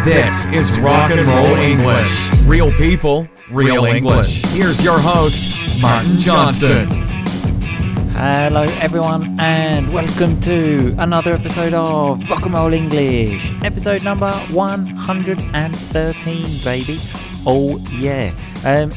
This is Rock and Roll English. Real people, real English. Here's your host, Martin Johnston. Hello everyone and welcome to another episode of Rock and Roll English. Episode number 113, baby. Oh yeah.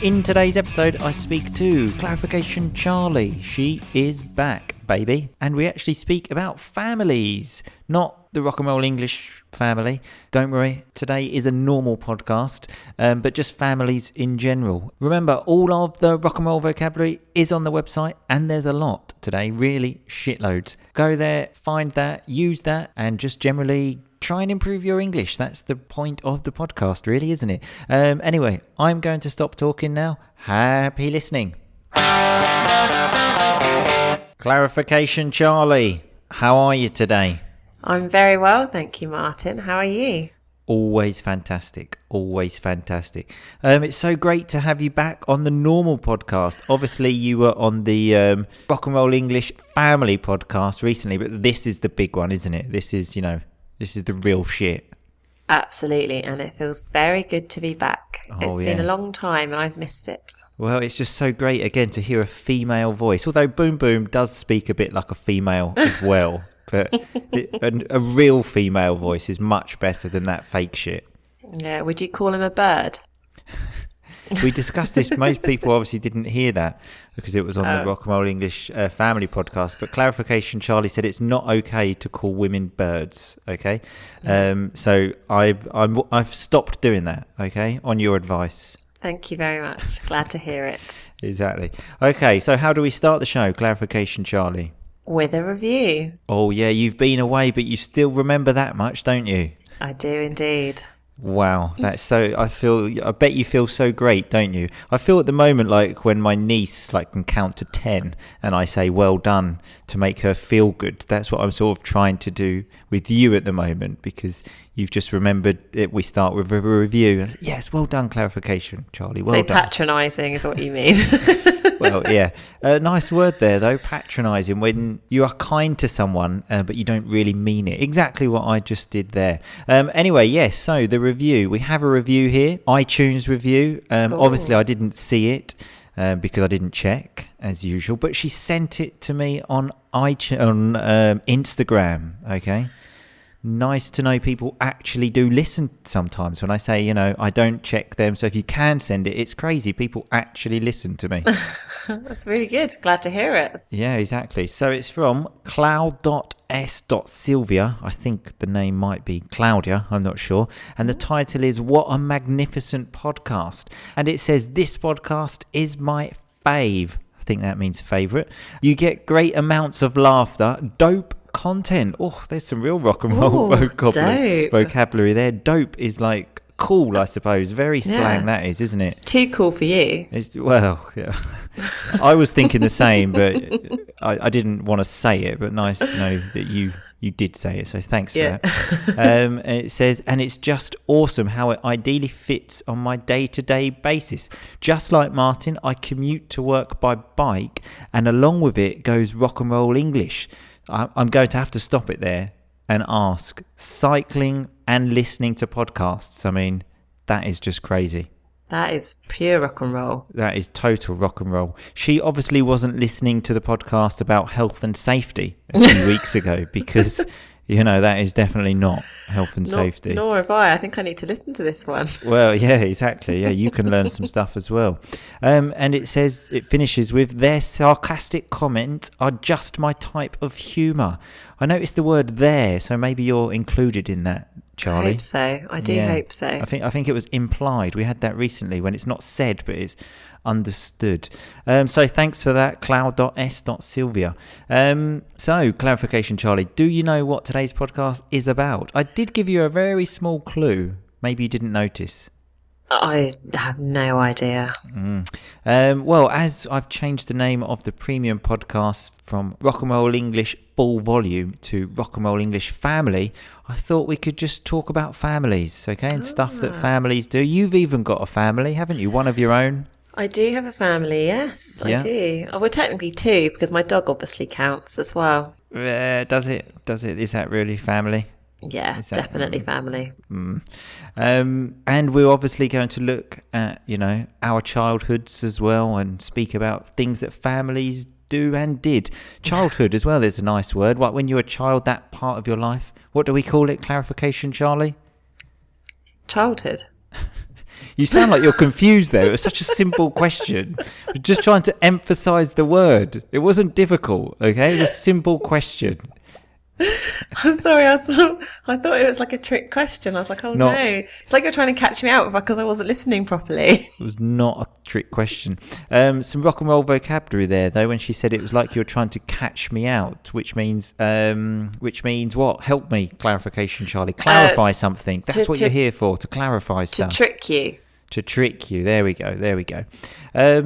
In today's episode I speak to Clarification Charlie. She is back, baby. And we actually speak about families, not the Rock and Roll English family. Don't worry, today is a normal podcast, but just families in general. Remember, all of the rock and roll vocabulary is on the website, and there's a lot today, really shitloads. Go there, find that, use that, and just generally try and improve your English. That's the point of the podcast, really, isn't it? Anyway, I'm going to stop talking now. Happy listening. Clarification Charlie, how are you today? I'm very well, thank you, Martin. How are you? Always fantastic. Always fantastic. It's so great to have you back on the normal podcast. Obviously, you were on the Rock and Roll English family podcast recently, but this is the big one, isn't it? This is the real shit. Absolutely, and it feels very good to be back. It's been a long time and I've missed it. Well, it's just so great, again, to hear a female voice, although Boom Boom does speak a bit like a female as well. But a real female voice is much better than that fake shit. Yeah, would you call him a bird? We discussed this. Most people obviously didn't hear that because it was on the Rock and Roll English family podcast. But Clarification Charlie said it's not okay to call women birds. Okay, so I've stopped doing that. Okay, on your advice. Thank you very much. Glad to hear it. Exactly. Okay, so how do we start the show, Clarification Charlie? With a review. Oh yeah, you've been away, but you still remember that much, don't you? I do indeed. Wow, that's so. I bet you feel so great, don't you? I feel at the moment like when my niece can count to 10, and I say "well done" to make her feel good. That's what I'm sort of trying to do with you at the moment, because you've just remembered it. We start with a review. Yes, well done, Clarification Charlie. Well done. So patronising is what you mean. Well, yeah. Nice word there, though, patronising, when you are kind to someone, but you don't really mean it. Exactly what I just did there. Anyway, yes, so the review. We have a review here, iTunes review. Obviously, I didn't see it because I didn't check, as usual, but she sent it to me on Instagram, okay? Nice to know people actually do listen sometimes. When I say, I don't check them, so if you can send it, it's crazy. People actually listen to me. That's really good. Glad to hear it. Yeah, exactly. So it's from cloud.s.sylvia. I think the name might be Claudia. I'm not sure. And the title is What a Magnificent Podcast. And it says, this podcast is my fave. I think that means favourite. You get great amounts of laughter, dope content. Oh, there's some real rock and roll vocabulary there. Dope is like cool, I suppose. Very slang, that is, isn't it? It's too cool for you. Yeah. I was thinking the same, but I didn't want to say it. But nice to know that you did say it, so thanks for that. And it says, and it's just awesome how it ideally fits on my day-to-day basis. Just like Martin, I commute to work by bike, and along with it goes Rock and Roll English. I'm going to have to stop it there and ask, cycling and listening to podcasts, I mean, that is just crazy. That is pure rock and roll. That is total rock and roll. She obviously wasn't listening to the podcast about health and safety a few weeks ago, because, that is definitely not health and safety. Nor have I. I think I need to listen to this one. Well, yeah, exactly. Yeah, you can learn some stuff as well. And it finishes with, their sarcastic comments are just my type of humour. I noticed the word there, so maybe you're included in that, Charlie. I hope so. I do hope so. I think it was implied. We had that recently when it's not said, but it's understood. So thanks for that, cloud.s.sylvia. So, Clarification Charlie, do you know what today's podcast is about? I did give you a very small clue. Maybe you didn't notice. I have no idea. Well, as I've changed the name of the premium podcast from Rock and Roll English Full Volume to Rock and Roll English Family, I thought we could just talk about families, okay, and stuff that families do. You've even got a family, haven't you? One of your own? I do have a family, yes, I do. Oh, well, technically two, because my dog obviously counts as well. Does it? Is that really family? Yeah, definitely family. And we're obviously going to look at, our childhoods as well and speak about things that families do and did. Childhood as well, there's a nice word. Like when you're a child, that part of your life. What do we call it? Clarification, Charlie? Childhood. You sound like you're confused there. It was such a simple question. We're just trying to emphasize the word. It wasn't difficult, okay? It was a simple question. I'm sorry, I thought it was like a trick question. I was like, no. It's like you're trying to catch me out because I wasn't listening properly. It was not a trick question. Some rock and roll vocabulary there, though, when she said it was like you were trying to catch me out, which means what? Help me, clarification, Charlie. Clarify something. That's what you're here for, to clarify stuff. To trick you. To trick you. There we go.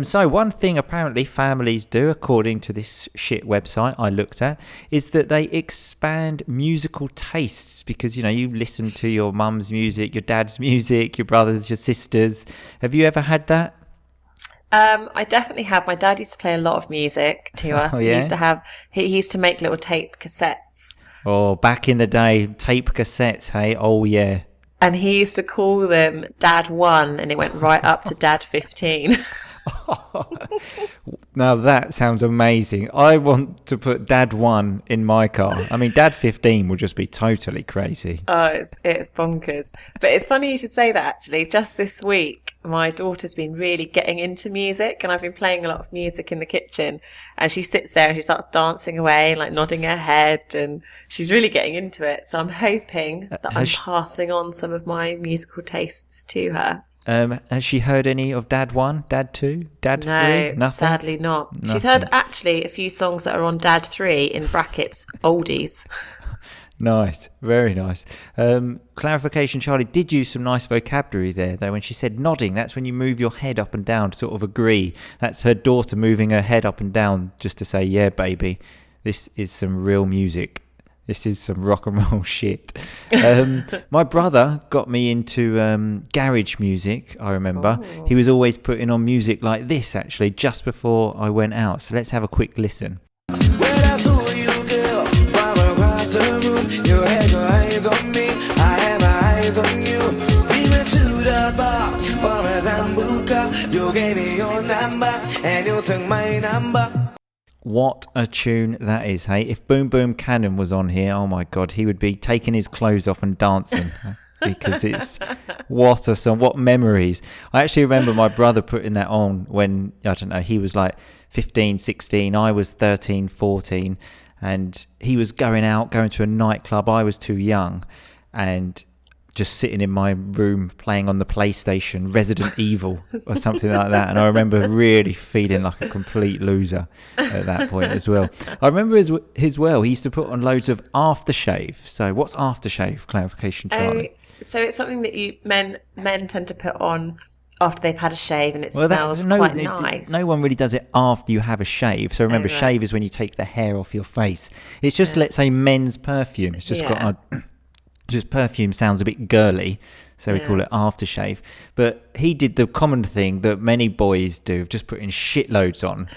So one thing apparently families do, according to this shit website I looked at, is that they expand musical tastes because, you listen to your mum's music, your dad's music, your brothers, your sisters. Have you ever had that? I definitely have. My dad used to play a lot of music to us. Oh, yeah? He used to make little tape cassettes. Oh, back in the day, tape cassettes, hey? Oh, yeah. And he used to call them Dad 1, and it went right up to Dad 15. Now that sounds amazing. I want to put Dad 1 in my car. I mean, Dad 15 will just be totally crazy. Oh, it's bonkers. But it's funny you should say that, actually. Just this week, my daughter's been really getting into music, and I've been playing a lot of music in the kitchen. And she sits there and she starts dancing away and like nodding her head, and she's really getting into it. So I'm hoping that I'm passing on some of my musical tastes to her. Has she heard any of Dad 1, Dad 2, Dad 3? No, Nothing? sadly not. Nothing. She's heard actually a few songs that are on Dad 3 in brackets, oldies. Nice, very nice. Clarification, Charlie did use some nice vocabulary there, though. When she said nodding, that's when you move your head up and down to sort of agree. That's her daughter moving her head up and down just to say, yeah, baby, this is some real music. This is some rock and roll shit. My brother got me into garage music, I remember. Oh. He was always putting on music like this, actually, just before I went out. So let's have a quick listen. When I saw you, girl, while across the room, you had your eyes on me, I had my eyes on you. We went to the bar for a Zambuca. You gave me your number, and you took my number. What a tune that is, hey? If Boom Boom Cannon was on here, oh my God, he would be taking his clothes off and dancing because it's what a song, what memories. I actually remember my brother putting that on when, I don't know, he was like 15, 16, I was 13, 14, and he was going to a nightclub. I was too young and just sitting in my room playing on the PlayStation Resident Evil or something like that. And I remember really feeling like a complete loser at that point as well. I remember his well, he used to put on loads of aftershave. So what's aftershave? Clarification, Charlie. So it's something that men tend to put on after they've had a shave, and it smells quite nice. No one really does it after you have a shave. So remember, shave is when you take the hair off your face. It's just, let's say, men's perfume. It's just got just perfume sounds a bit girly, so we call it aftershave. But he did the common thing that many boys do, of just putting shitloads on,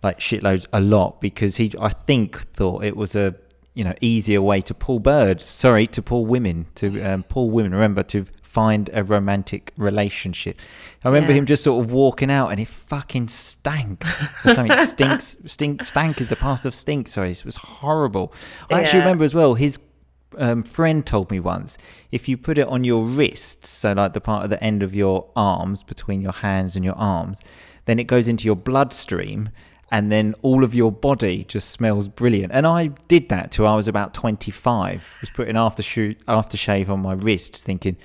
like shitloads a lot, because he, I think, thought it was a easier way to pull women, remember, to find a romantic relationship. I remember him just sort of walking out, and it fucking stank. So something stank is the past of stink. Sorry, it was horrible. I actually remember as well, his friend told me once, if you put it on your wrists, so like the part of the end of your arms, between your hands and your arms, then it goes into your bloodstream, and then all of your body just smells brilliant. And I did that till I was about 25. Was putting aftershave on my wrists, thinking,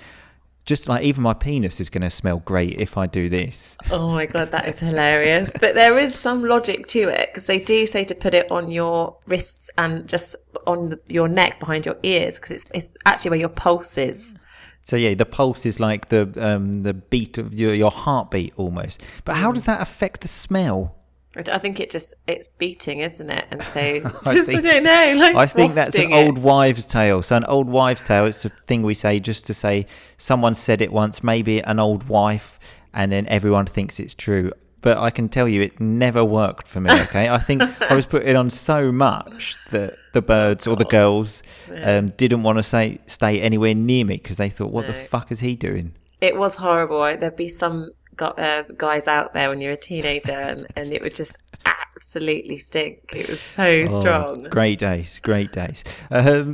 just like even my penis is going to smell great if I do this. Oh my God, that is hilarious. But there is some logic to it, because they do say to put it on your wrists and just on your neck behind your ears, because it's actually where your pulse is. So yeah, the pulse is like the beat of your heartbeat almost. But how does that affect the smell? I think it's beating, isn't it? And so I don't know. Like, I think that's an old wives' tale. So an old wives' tale, it's a thing we say just to say someone said it once, maybe an old wife, and then everyone thinks it's true. but I can tell you it never worked for me, okay? I think I was putting on so much that the birds or the girls didn't want to stay anywhere near me because they thought, what the fuck is he doing? It was horrible. There'd be some guys out there when you're a teenager and it would just absolutely stink. It was so strong. Great days.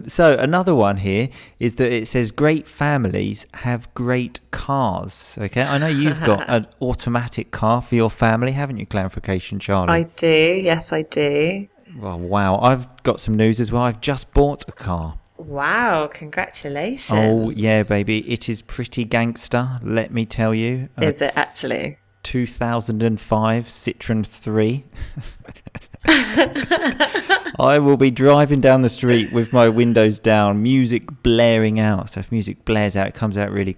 So another one here is that it says great families have great cars. Okay, I know you've got an automatic car for your family, haven't you? Clarification, Charlie. I do. Yes, I do. Well, wow. I've got some news as well. I've just bought a car. Wow, congratulations. Oh, yeah, baby. It is pretty gangster, let me tell you. Is it actually? 2005 Citroen 3. I will be driving down the street with my windows down, music blaring out. So if music blares out, it comes out really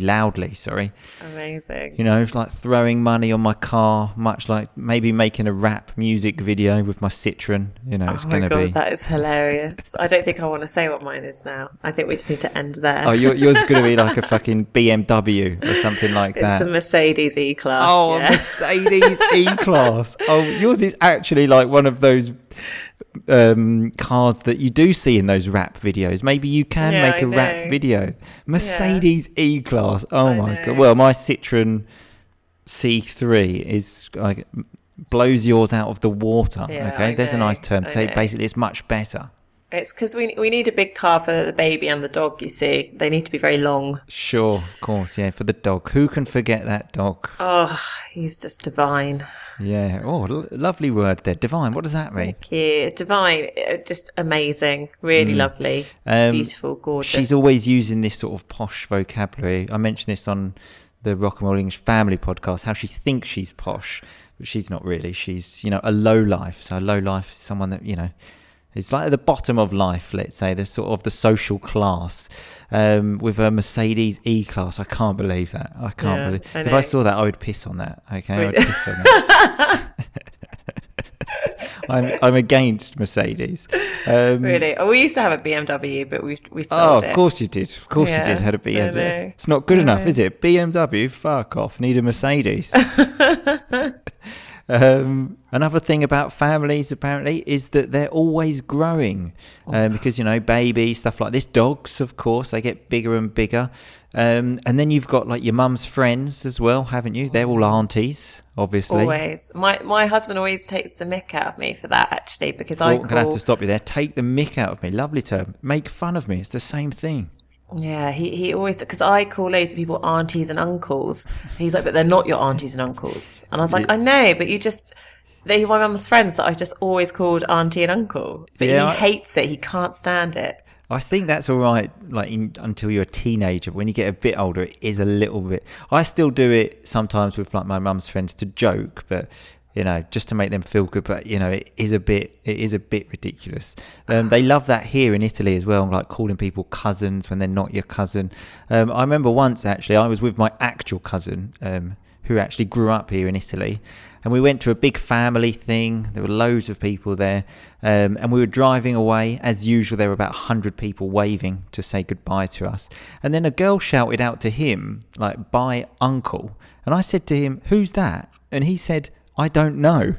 loudly, sorry. Amazing. You know, it's like throwing money on my car, much like maybe making a rap music video with my Citroen. You know, it's going to be... that is hilarious. I don't think I want to say what mine is now. I think we just need to end there. Oh, yours is going to be like a fucking BMW or something like that. It's a Mercedes E-Class. Oh, yeah. A Mercedes E-Class. Oh, yours is actually like one of those cars that you do see in those rap videos. Maybe you can make a rap video. Mercedes E-Class. Oh my God. Well, my Citroen C3 is like blows yours out of the water. Yeah, okay, there's a nice term to say. Basically, it's much better. It's because we need a big car for the baby and the dog, you see. They need to be very long. Sure, of course, yeah, for the dog. Who can forget that dog? Oh, he's just divine. Yeah, lovely word there. Divine, what does that mean? Thank you. Divine, just amazing, really lovely, beautiful, gorgeous. She's always using this sort of posh vocabulary. I mentioned this on the Rock and Roll English Family podcast, how she thinks she's posh, but she's not really. She's, a low life. So a low life is someone that, it's like at the bottom of life, let's say, the sort of the social class. With a Mercedes E-Class, I can't believe that. I can't believe. If I saw that, I would piss on that. Okay, I would piss on that. I'm against Mercedes. Really? Oh, we used to have a BMW, but we sold it. Oh, of course you did. Of course you did. Had a BMW. It's not good enough, is it? BMW, fuck off. Need a Mercedes. Another thing about families apparently is that they're always growing because babies, stuff like this, dogs, of course, they get bigger and bigger, and then you've got like your mum's friends as well, haven't you? They're all aunties, obviously. Always. My husband always takes the mick out of me for that, actually, because I'm gonna have to stop you there. Take the mick out of me. Lovely term. Make fun of me. It's the same thing. Yeah, he always, because I call loads of people aunties and uncles. He's like, but they're not your aunties and uncles. And I was like, I know, but they're my mum's friends that I just always called auntie and uncle. But he hates it. He can't stand it. I think that's all right, like until you're a teenager. When you get a bit older, it is a little bit. I still do it sometimes with like my mum's friends to joke, but just to make them feel good. But it is a bit ridiculous. They love that here in Italy as well, like calling people cousins when they're not your cousin. I remember once actually, I was with my actual cousin, who actually grew up here in Italy, and we went to a big family thing. There were loads of people there, and we were driving away. As usual, there were about 100 people waving to say goodbye to us. And then a girl shouted out to him, like, "Bye, uncle." And I said to him, "Who's that?" And he said, "I don't know."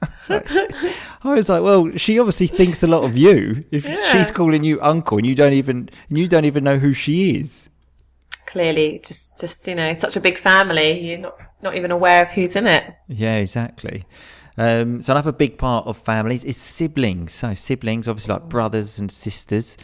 I was like, well, she obviously thinks a lot of you if she's calling you uncle and you don't even know who she is. Clearly, just such a big family, you're not even aware of who's in it. Yeah, exactly. So another big part of families is siblings. So siblings, obviously, like brothers and sisters.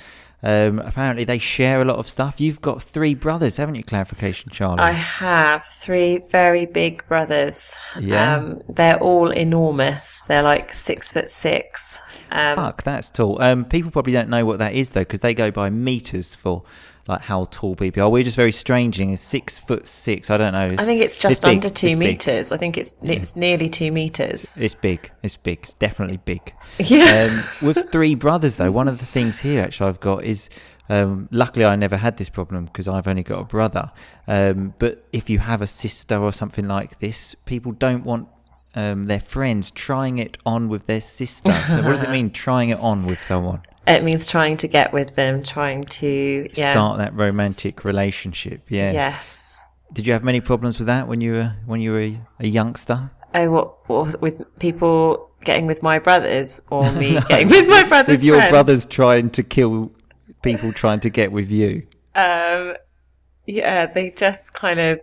Apparently they share a lot of stuff. You've got 3 brothers, haven't you? Clarification, Charlie. I have 3 very big brothers. Yeah. They're all enormous. They're like 6'6". Fuck, that's tall. People probably don't know what that is though, because they go by meters for like how tall people are. We're just very strange. 6'6". I don't know. I think it's just under 2 meters. I think it's nearly 2 meters. It's big. It's big. It's definitely big. Yeah. With 3 brothers though, one of the things here actually I've got is, luckily I never had this problem because I've only got a brother. But if you have a sister or something like this, people don't want their friends trying it on with their sister. So what does it mean, trying it on with someone? It means trying to get with them, trying to start that romantic relationship. Yeah. Yes. Did you have many problems with that when you were a youngster? Oh, what with people getting with my brothers, or me getting with my brothers' With your friends? brothers trying to kill people trying to get with you? Yeah, they just kind of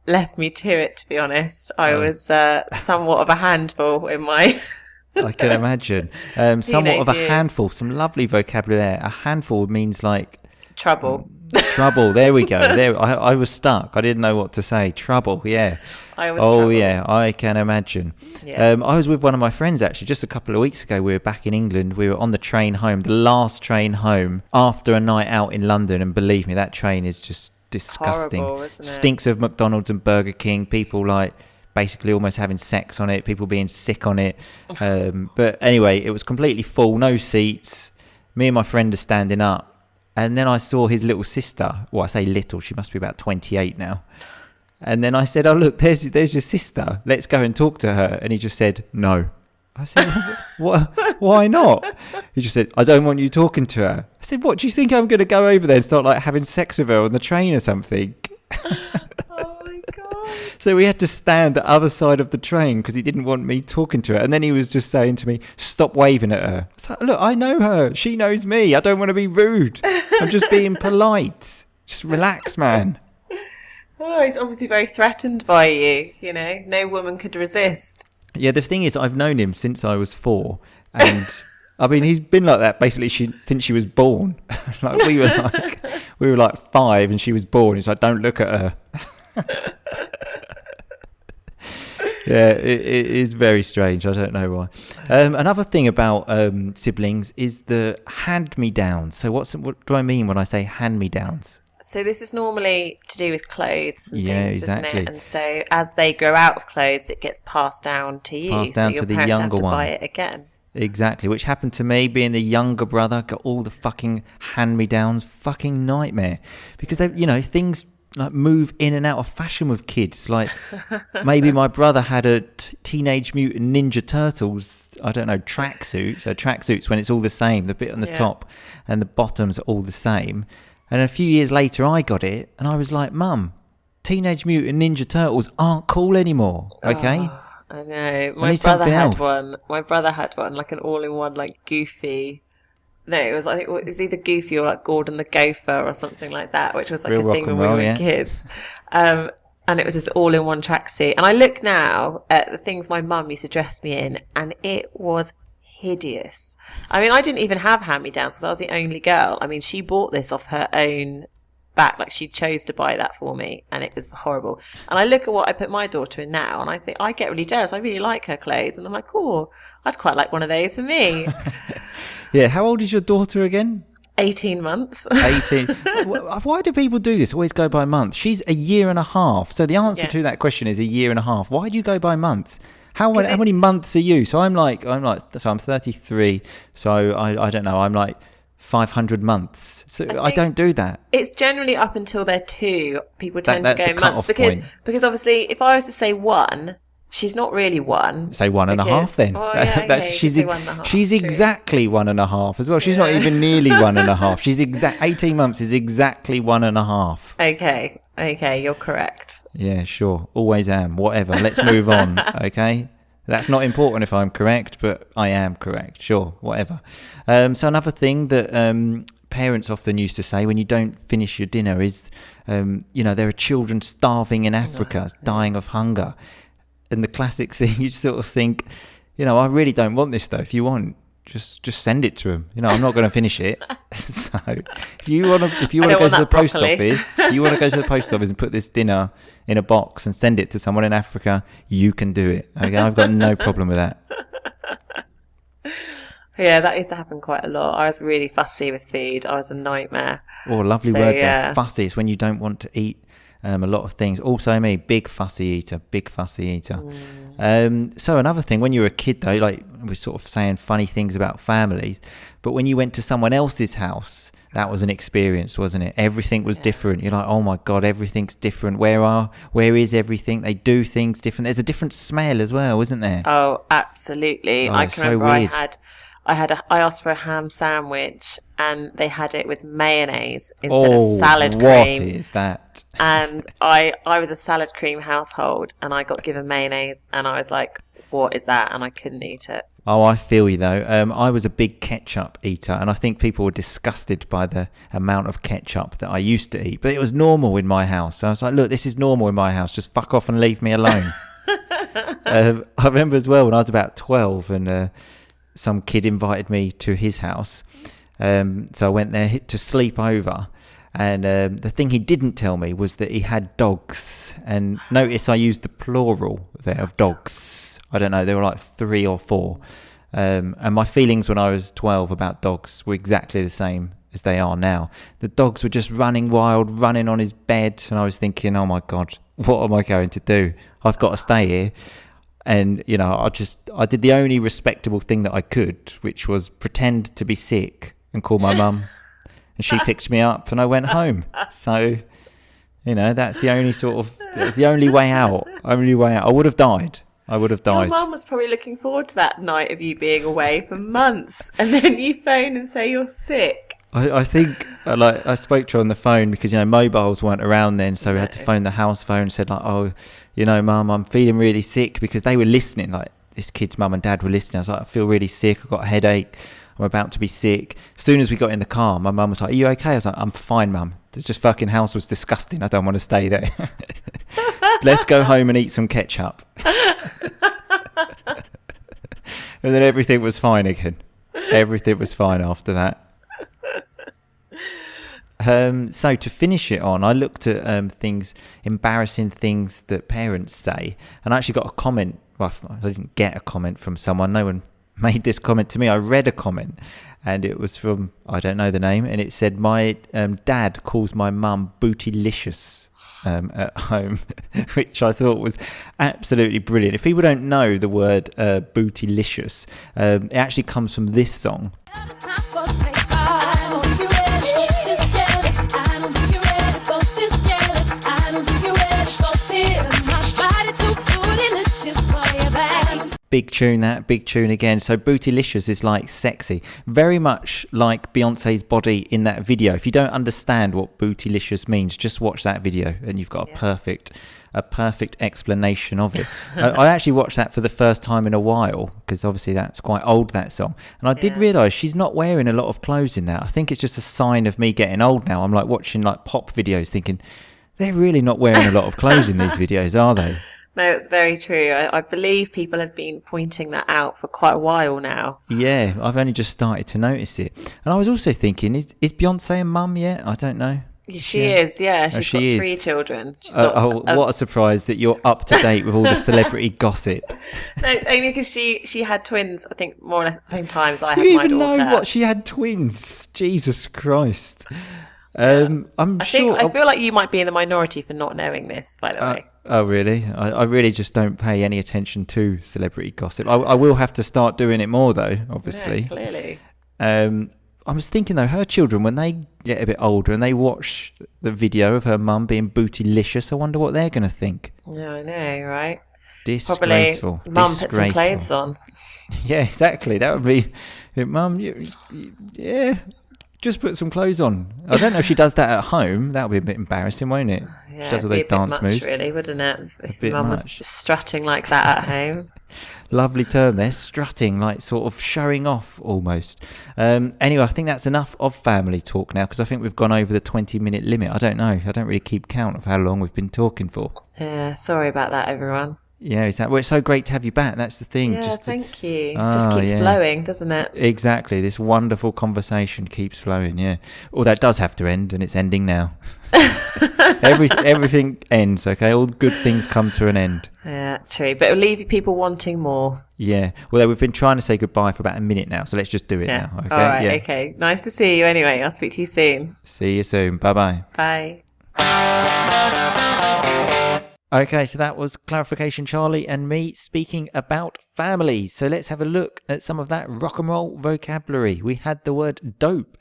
left me to it, to be honest. I was somewhat of a handful in my... I can imagine. Somewhat of a years. handful. Some lovely vocabulary there. A handful means like... Trouble. Trouble. There we go. There. I was stuck. I didn't know what to say. Trouble. Yeah. I was Oh trouble. yeah. I can imagine. Yes. I was with one of my friends actually just a couple of weeks ago. We were back in England. We were on the train home, the last train home after a night out in London. And believe me, that train is just disgusting. Horrible, isn't it? Stinks of McDonald's and Burger King. People like basically almost having sex on it. People being sick on it. But anyway, it was completely full. No seats. Me and my friend are standing up. And then I saw his little sister. Well, I say little. She must be about 28 now. And then I said, "Oh, look, there's your sister. Let's go and talk to her." And he just said, "No." I said, "What? Why not?" He just said, "I don't want you talking to her." I said, "What, do you think I'm going to go over there and start like having sex with her on the train or something?" Oh my God. So we had to stand the other side of the train because he didn't want me talking to her. And then he was just saying to me, "Stop waving at her." I was like, "Look, I know her. She knows me. I don't want to be rude. I'm just being polite. Just relax, man." Oh, he's obviously very threatened by you, you know. No woman could resist. Yeah, the thing is, I've known him since I was 4. And I mean, he's been like that basically since she was born. Like we were like 5 and she was born. He's like, "Don't look at her." Yeah, it is very strange. I don't know why. Another thing about siblings is the hand-me-downs. So what do I mean when I say hand-me-downs? So this is normally to do with clothes and Yeah, things, exactly. isn't it? And so as they grow out of clothes, it gets passed down to you. Passed down so your to the parents have younger to buy ones. it again. Exactly, which happened to me being the younger brother. Got all the fucking hand-me-downs, fucking nightmare. Because they, things like move in and out of fashion with kids. Like maybe my brother had a Teenage Mutant Ninja Turtles, I don't know, tracksuit. So tracksuits when it's all the same, the bit on the top and the bottoms are all the same. And a few years later I got it and I was like, "Mum, Teenage Mutant Ninja Turtles aren't cool anymore, okay?" Oh, I know. I need something else. My brother had one, like an all-in-one, like goofy. No, it was like it was either Goofy or like Gordon the Gopher or something like that, which was like Real a thing rock when and we roll, were yeah. kids. And it was this all-in-one tracksuit. And I look now at the things my mum used to dress me in, and it was hideous. I mean, I didn't even have hand-me-downs because I was the only girl. I mean, she bought this off her own back, like she chose to buy that for me, and it was horrible. And I look at what I put my daughter in now, and I think I get really jealous. I really like her clothes, and I'm like, "Oh, I'd quite like one of those for me." Yeah, how old is your daughter again? 18 months. 18. Why do people do this? Always go by months. She's a year and a half. So the answer to that question is a year and a half. Why do you go by months? How many months are you? So I'm 33. So I don't know. I'm like 500 months. So I don't do that. It's generally up until they're 2. People tend to that's go the in months cut-off because obviously if I was to say 1, she's not really 1. Say 1.5 then. Oh, yeah, okay, she's you can say 1.5, she's true. exactly 1.5 as well. She's not even nearly 1.5. She's 18 months is exactly 1.5. Okay, you're correct. Yeah, sure. Always am. Whatever. Let's move on. Okay. That's not important if I'm correct, but I am correct. Sure. Whatever. So another thing that parents often used to say when you don't finish your dinner is, there are children starving in Africa, dying of hunger. And the classic thing, you sort of think, I really don't want this though. If you want, just send it to them. I'm not going to finish it. So if you want to go to the post office, if you want to go to the post office and put this dinner in a box and send it to someone in Africa, you can do it. Okay, I've got no problem with that. Yeah, that used to happen quite a lot. I was really fussy with food. I was a nightmare. Oh, lovely word there. Fussy. It's when you don't want to eat a lot of things. Also me, big fussy eater. So another thing, when you were a kid though, like we're sort of saying funny things about families, but when you went to someone else's house, that was an experience, wasn't it? Everything was different. You're like, "Oh my God, everything's different. Where is everything? They do things different." There's a different smell as well, isn't there? Oh, absolutely. Oh, I it's can so remember weird. I asked for a ham sandwich and they had it with mayonnaise instead of salad cream. What is that? And I was a salad cream household and I got given mayonnaise and I was like, what is that? And I couldn't eat it. Oh, I feel you though. I was a big ketchup eater, and I think people were disgusted by the amount of ketchup that I used to eat. But it was normal in my house. So I was like, look, this is normal in my house. Just fuck off and leave me alone. I remember as well when I was about 12 and some kid invited me to his house. So I went there to sleep over. And the thing he didn't tell me was that he had dogs. And notice I used the plural there of dogs. I don't know, there were like 3 or 4. And my feelings when I was 12 about dogs were exactly the same as they are now. The dogs were just running wild, running on his bed. And I was thinking, oh my God, what am I going to do? I've got to stay here. And, you know, I did the only respectable thing that I could, which was pretend to be sick and call my mum. And she picked me up and I went home. So, you know, that's the only way out. Only way out. I would have died. Your mum was probably looking forward to that night of you being away for months, and then you phone and say you're sick. I think I spoke to her on the phone because, you know, mobiles weren't around then, so we had to phone the house phone and said like, oh, you know, Mum, I'm feeling really sick, because they were listening. Like, this kid's mum and dad were listening. I was like, I feel really sick. I've got a headache. I'm about to be sick. As soon as we got in the car, my mum was like, are you okay? I was like, I'm fine, Mum. It's just fucking house was disgusting. I don't want to stay there. Let's go home and eat some ketchup. And then everything was fine again. Everything was fine after that. So to finish it on, I looked at embarrassing things that parents say, and I actually got a comment. Well, I didn't get a comment from someone. No one made this comment to me. I read a comment, and it was from, I don't know the name, and it said, my dad calls my mum bootylicious at home, which I thought was absolutely brilliant. If people don't know the word bootylicious, it actually comes from this song. Big tune again. So bootylicious is like sexy, very much like Beyonce's body in that video. If you don't understand what bootylicious means, just watch that video and you've got a perfect explanation of it. I actually watched that for the first time in a while, because obviously that's quite old, that song, and I did realise she's not wearing a lot of clothes in that. I think it's just a sign of me getting old now. I'm like watching like pop videos thinking they're really not wearing a lot of clothes in these videos, are they? No, it's very true. I believe people have been pointing that out for quite a while now. Yeah, I've only just started to notice it. And I was also thinking, is Beyonce a mum yet? I don't know. She is, yeah. She's got 3 children. She's what a surprise that you're up to date with all the celebrity gossip. No, it's only because she had twins, I think, more or less at the same time as I had you my daughter. You even know what? She had twins? Jesus Christ. I feel like you might be in the minority for not knowing this, by the way. Oh, really? I really just don't pay any attention to celebrity gossip. I will have to start doing it more, though, obviously. Yeah, clearly. I was thinking, though, her children, when they get a bit older and they watch the video of her mum being bootylicious, I wonder what they're going to think. Yeah, I know, right? Disgraceful. Probably mum put some clothes on. Yeah, exactly. That would be... Mum, yeah... Just put some clothes on. I don't know if she does that at home. That would be a bit embarrassing, won't it? Yeah, she does all those dance moves. Really, wouldn't it? If mum was just strutting like that at home. Lovely term there, strutting, like sort of showing off almost. Anyway, I think that's enough of family talk now, because I think we've gone over the 20-minute limit. I don't know. I don't really keep count of how long we've been talking for. Yeah, sorry about that, everyone. Yeah, exactly. Well, it's so great to have you back. That's the thing. Yeah, thank you. It just keeps flowing, doesn't it? Exactly. This wonderful conversation keeps flowing, yeah. Although it does have to end, and it's ending now. Everything ends, okay? All good things come to an end. Yeah, true. But it'll leave people wanting more. Yeah. Well, we've been trying to say goodbye for about a minute now, so let's just do it now, okay? All right, okay. Nice to see you anyway. I'll speak to you soon. See you soon. Bye-bye. Bye. Okay, so that was Clarification Charlie and me speaking about family. So let's have a look at some of that rock and roll vocabulary. We had the word dope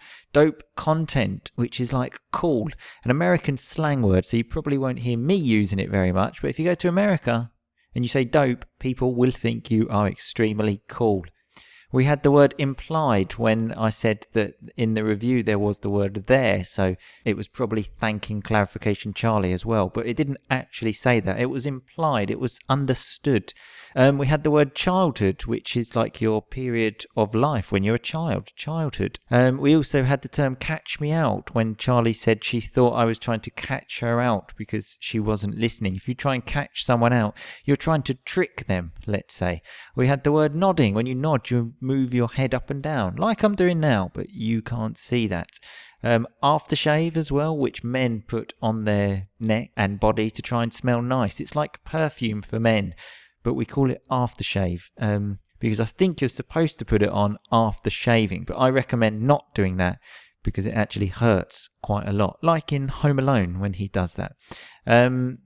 content, which is like cool, an American slang word, so you probably won't hear me using it very much. But if you go to America and you say dope, people will think you are extremely cool. We had the word implied when I said that in the review there was the word there, so it was probably thanking Clarification Charlie as well, but it didn't actually say that. It was implied, it was understood. We had the word childhood, which is like your period of life when you're a child, childhood. We also had the term catch me out when Charlie said she thought I was trying to catch her out because she wasn't listening. If you try and catch someone out, you're trying to trick them, let's say. We had the word nodding. When you nod, you move your head up and down, like I'm doing now, but you can't see that. Aftershave as well, which men put on their neck and body to try and smell nice. It's like perfume for men, but we call it aftershave because I think you're supposed to put it on after shaving, but I recommend not doing that because it actually hurts quite a lot, like in Home Alone when he does that.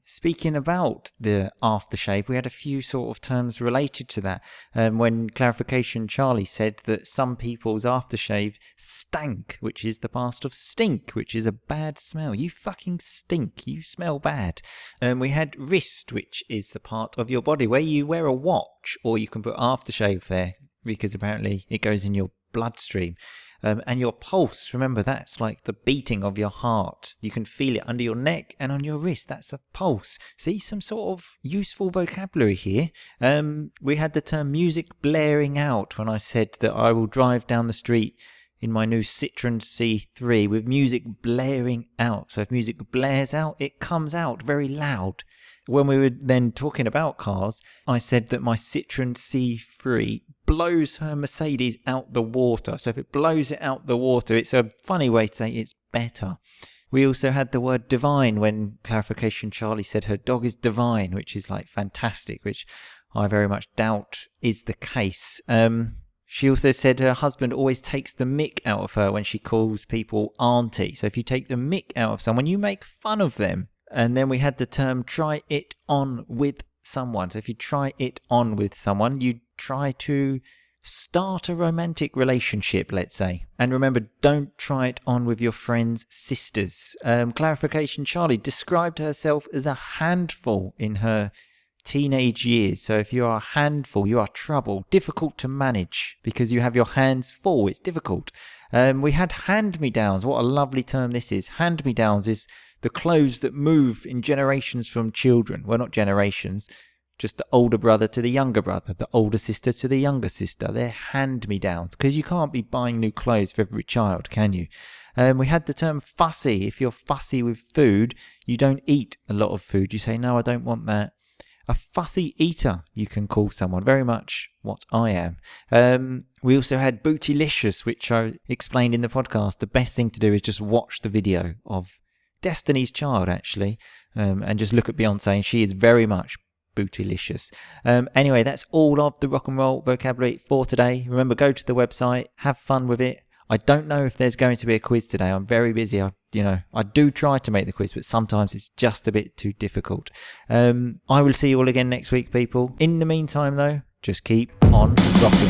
Speaking about the aftershave, we had a few sort of terms related to that. When Clarification Charlie said that some people's aftershave stank, which is the past of stink, which is a bad smell. You fucking stink. You smell bad. We had wrist, which is the part of your body where you wear a watch, or you can put aftershave there because apparently it goes in your bloodstream. And your pulse, remember, that's like the beating of your heart. You can feel it under your neck and on your wrist. That's a pulse. See, some sort of useful vocabulary here. We had the term music blaring out when I said that I will drive down the street in my new Citroen C3 with music blaring out. So if music blares out, it comes out very loud. When we were then talking about cars, I said that my Citroen C3 blows her Mercedes out the water. So if it blows it out the water, it's a funny way to say it's better. We also had the word divine when Clarification Charlie said her dog is divine, which is like fantastic, which I very much doubt is the case. She also said her husband always takes the mick out of her when she calls people auntie. So if you take the mick out of someone, you make fun of them. And then we had the term try it on with someone. So if you try it on with someone, you try to start a romantic relationship, let's say. And remember, don't try it on with your friend's sisters. Clarification Charlie described herself as a handful in her teenage years. So if you are a handful, you are trouble, difficult to manage because you have your hands full. It's difficult. We had hand-me-downs. What a lovely term this is. Hand-me-downs is the clothes that move in generations from children. Well, not generations, just the older brother to the younger brother, the older sister to the younger sister. They're hand-me-downs because you can't be buying new clothes for every child, can you? We had the term fussy. If you're fussy with food, you don't eat a lot of food. You say, no, I don't want that. A fussy eater, you can call someone. Very much what I am. We also had bootylicious, which I explained in the podcast. The best thing to do is just watch the video of Destiny's Child, actually, and just look at Beyonce, and she is very much bootylicious. Anyway, that's all of the rock and roll vocabulary for today. Remember, go to the website, have fun with it. I don't know if there's going to be a quiz today. I'm very busy. I do try to make the quiz, but sometimes it's just a bit too difficult. I will see you all again next week, people. In the meantime, though, just keep on rocking.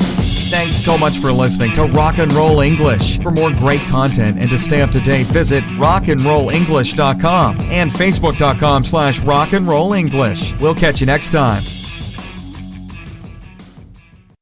Thanks so much for listening to Rock and Roll English. For more great content and to stay up to date, visit rockandrollenglish.com and facebook.com/rockandrollenglish. We'll catch you next time.